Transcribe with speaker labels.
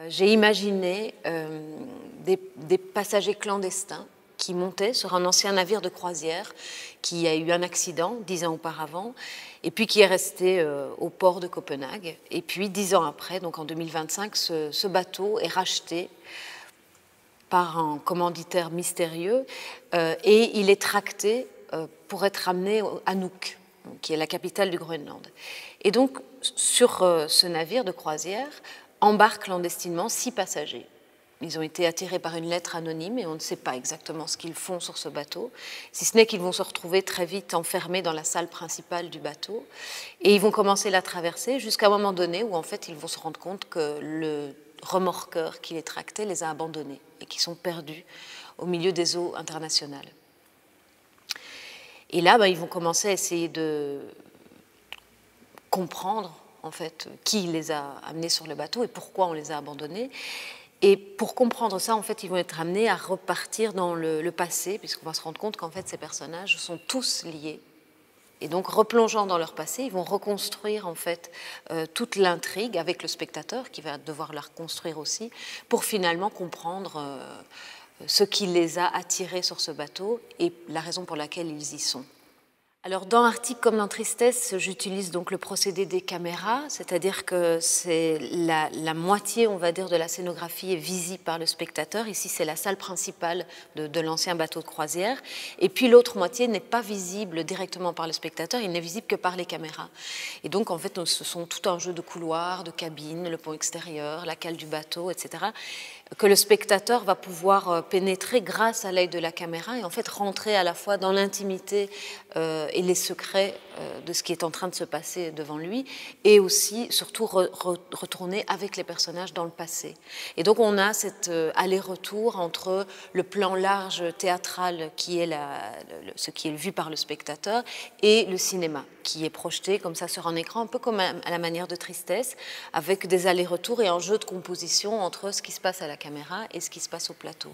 Speaker 1: J'ai imaginé des passagers clandestins qui montaient sur un ancien navire de croisière qui a eu un accident 10 ans auparavant et puis qui est resté au port de Copenhague. Et puis 10 ans après, donc en 2025, ce bateau est racheté par un commanditaire mystérieux et il est tracté pour être amené à Nuuk, qui est la capitale du Groenland. Et donc, sur ce navire de croisière, embarquent clandestinement 6 passagers. Ils ont été attirés par une lettre anonyme et on ne sait pas exactement ce qu'ils font sur ce bateau, si ce n'est qu'ils vont se retrouver très vite enfermés dans la salle principale du bateau et ils vont commencer la traversée jusqu'à un moment donné où en fait ils vont se rendre compte que le remorqueur qui les tractait les a abandonnés et qu'ils sont perdus au milieu des eaux internationales. Et là, ils vont commencer à essayer de comprendre en fait qui les a amenés sur le bateau et pourquoi on les a abandonnés. Et pour comprendre ça, en fait, ils vont être amenés à repartir dans le passé, puisqu'on va se rendre compte qu'en fait, ces personnages sont tous liés. Et donc, replongeant dans leur passé, ils vont reconstruire en fait toute l'intrigue avec le spectateur, qui va devoir la reconstruire aussi, pour finalement comprendre ce qui les a attirés sur ce bateau et la raison pour laquelle ils y sont. Alors, dans Arctique comme dans Tristesse, j'utilise donc le procédé des caméras, c'est-à-dire que c'est la moitié, on va dire, de la scénographie est visible par le spectateur. Ici, c'est la salle principale de l'ancien bateau de croisière. Et puis, l'autre moitié n'est pas visible directement par le spectateur, il n'est visible que par les caméras. Et donc, en fait, ce sont tout un jeu de couloirs, de cabines, le pont extérieur, la cale du bateau, etc., que le spectateur va pouvoir pénétrer grâce à l'œil de la caméra et en fait rentrer à la fois dans l'intimité et les secrets de ce qui est en train de se passer devant lui et aussi surtout retourner avec les personnages dans le passé. Et donc on a cet aller-retour entre le plan large théâtral qui est ce qui est vu par le spectateur et le cinéma qui est projeté comme ça sur un écran, un peu comme à la manière de Tristesse, avec des allers-retours et un jeu de composition entre ce qui se passe à la caméra et ce qui se passe au plateau.